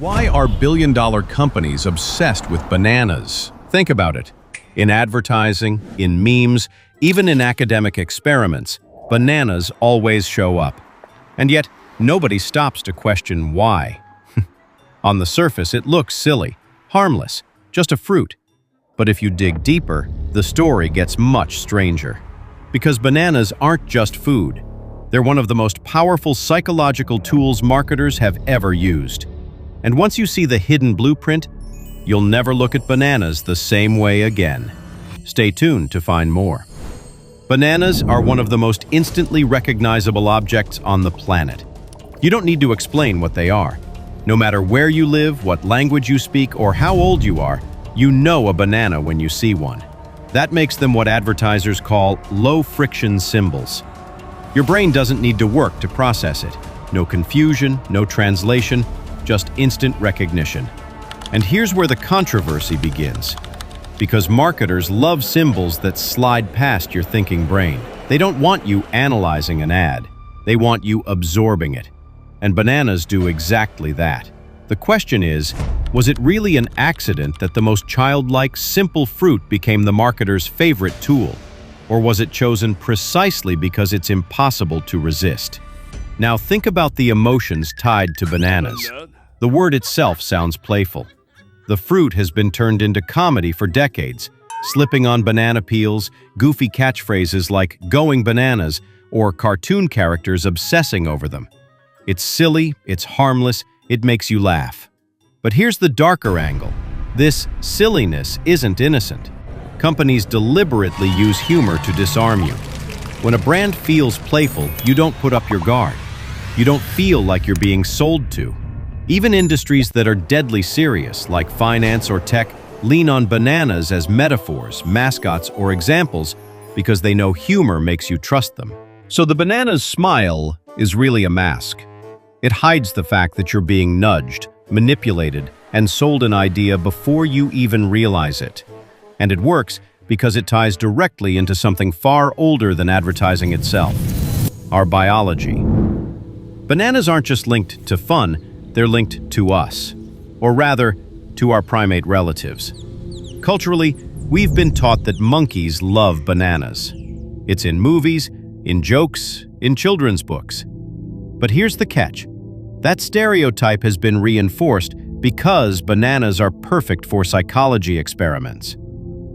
Why are billion-dollar companies obsessed with bananas? Think about it. In advertising, in memes, even in academic experiments, bananas always show up. And yet, nobody stops to question why. On the surface, it looks silly, harmless, just a fruit. But if you dig deeper, the story gets much stranger. Because bananas aren't just food. They're one of the most powerful psychological tools marketers have ever used. And once you see the hidden blueprint, you'll never look at bananas the same way again. Stay tuned to find more. Bananas are one of the most instantly recognizable objects on the planet. You don't need to explain what they are. No matter where you live, what language you speak, or how old you are, you know a banana when you see one. That makes them what advertisers call low-friction symbols. Your brain doesn't need to work to process it. No confusion, no translation, just instant recognition. And here's where the controversy begins. Because marketers love symbols that slide past your thinking brain. They don't want you analyzing an ad. They want you absorbing it. And bananas do exactly that. The question is, was it really an accident that the most childlike, simple fruit became the marketer's favorite tool? Or was it chosen precisely because it's impossible to resist? Now think about the emotions tied to bananas. The word itself sounds playful. The fruit has been turned into comedy for decades, slipping on banana peels, goofy catchphrases like "going bananas," or cartoon characters obsessing over them. It's silly, it's harmless, it makes you laugh. But here's the darker angle. This silliness isn't innocent. Companies deliberately use humor to disarm you. When a brand feels playful, you don't put up your guard. You don't feel like you're being sold to. Even industries that are deadly serious, like finance or tech, lean on bananas as metaphors, mascots, or examples because they know humor makes you trust them. So the banana's smile is really a mask. It hides the fact that you're being nudged, manipulated, and sold an idea before you even realize it. And it works because it ties directly into something far older than advertising itself: our biology. Bananas aren't just linked to fun, they're linked to us, or rather, to our primate relatives. Culturally, we've been taught that monkeys love bananas. It's in movies, in jokes, in children's books. But here's the catch. That stereotype has been reinforced because bananas are perfect for psychology experiments.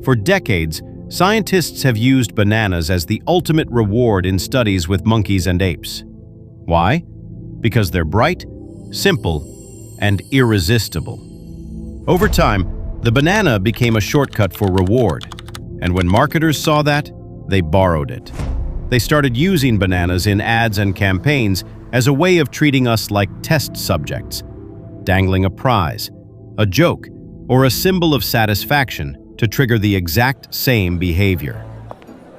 For decades, scientists have used bananas as the ultimate reward in studies with monkeys and apes. Why? Because they're bright, simple, and irresistible. Over time, the banana became a shortcut for reward, and when marketers saw that, they borrowed it. They started using bananas in ads and campaigns as a way of treating us like test subjects, dangling a prize, a joke, or a symbol of satisfaction to trigger the exact same behavior.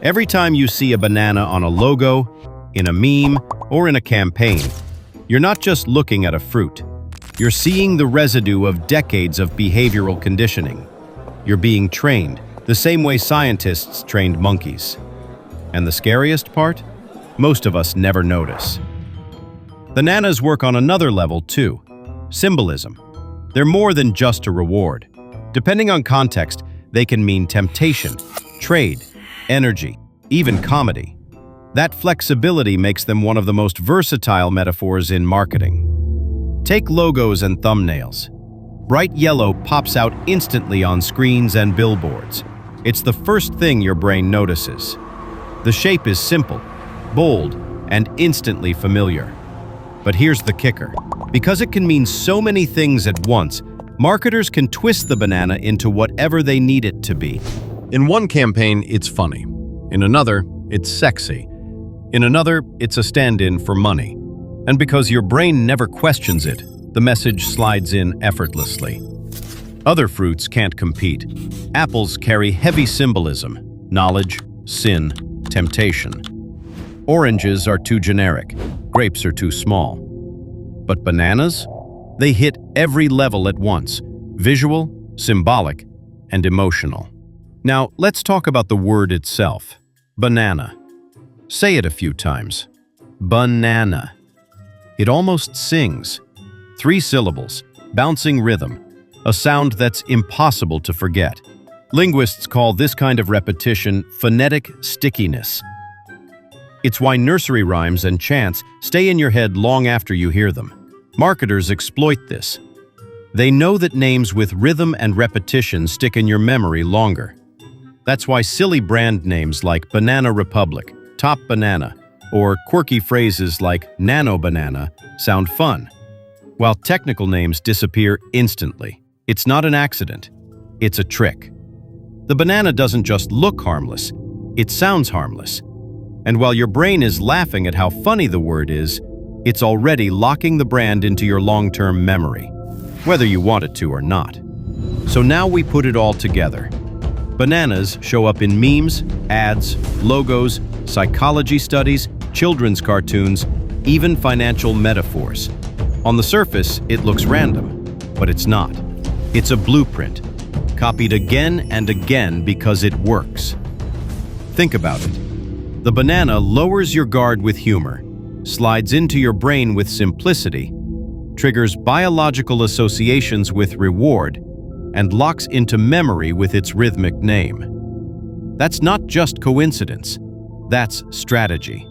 Every time you see a banana on a logo, in a meme, or in a campaign, you're not just looking at a fruit. You're seeing the residue of decades of behavioral conditioning. You're being trained, the same way scientists trained monkeys. And the scariest part? Most of us never notice. Bananas work on another level too: symbolism. They're more than just a reward. Depending on context, they can mean temptation, trade, energy, even comedy. That flexibility makes them one of the most versatile metaphors in marketing. Take logos and thumbnails. Bright yellow pops out instantly on screens and billboards. It's the first thing your brain notices. The shape is simple, bold, and instantly familiar. But here's the kicker. Because it can mean so many things at once, marketers can twist the banana into whatever they need it to be. In one campaign, it's funny. In another, it's sexy. In another, it's a stand-in for money. And because your brain never questions it, the message slides in effortlessly. Other fruits can't compete. Apples carry heavy symbolism: knowledge, sin, temptation. Oranges are too generic. Grapes are too small. But bananas? They hit every level at once: visual, symbolic, and emotional. Now, let's talk about the word itself: banana. Say it a few times. Banana. It almost sings. 3 syllables, bouncing rhythm, a sound that's impossible to forget. Linguists call this kind of repetition phonetic stickiness. It's why nursery rhymes and chants stay in your head long after you hear them. Marketers exploit this. They know that names with rhythm and repetition stick in your memory longer. That's why silly brand names like Banana Republic, Top Banana, or quirky phrases like nano-banana sound fun, while technical names disappear instantly. It's not an accident, it's a trick. The banana doesn't just look harmless, it sounds harmless. And while your brain is laughing at how funny the word is, it's already locking the brand into your long-term memory, whether you want it to or not. So now we put it all together. Bananas show up in memes, ads, logos, psychology studies, children's cartoons, even financial metaphors. On the surface, it looks random, but it's not. It's a blueprint, copied again and again because it works. Think about it. The banana lowers your guard with humor, slides into your brain with simplicity, triggers biological associations with reward, and locks into memory with its rhythmic name. That's not just coincidence, that's strategy.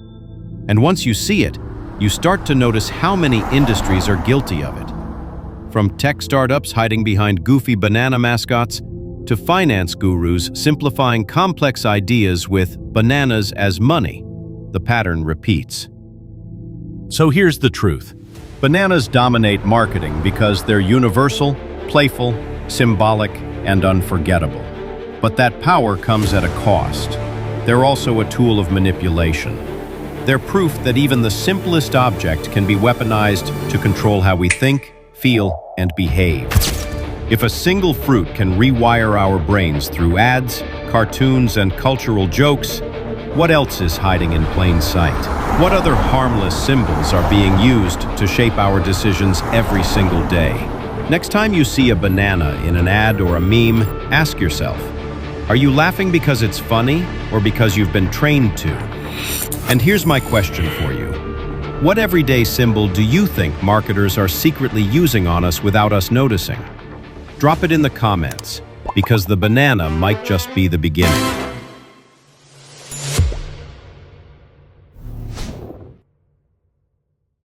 And once you see it, you start to notice how many industries are guilty of it. From tech startups hiding behind goofy banana mascots, to finance gurus simplifying complex ideas with bananas as money, the pattern repeats. So here's the truth. Bananas dominate marketing because they're universal, playful, symbolic, and unforgettable. But that power comes at a cost. They're also a tool of manipulation. They're proof that even the simplest object can be weaponized to control how we think, feel, and behave. If a single fruit can rewire our brains through ads, cartoons, and cultural jokes, what else is hiding in plain sight? What other harmless symbols are being used to shape our decisions every single day? Next time you see a banana in an ad or a meme, ask yourself, are you laughing because it's funny or because you've been trained to? And here's my question for you. What everyday symbol do you think marketers are secretly using on us without us noticing? Drop it in the comments, because the banana might just be the beginning.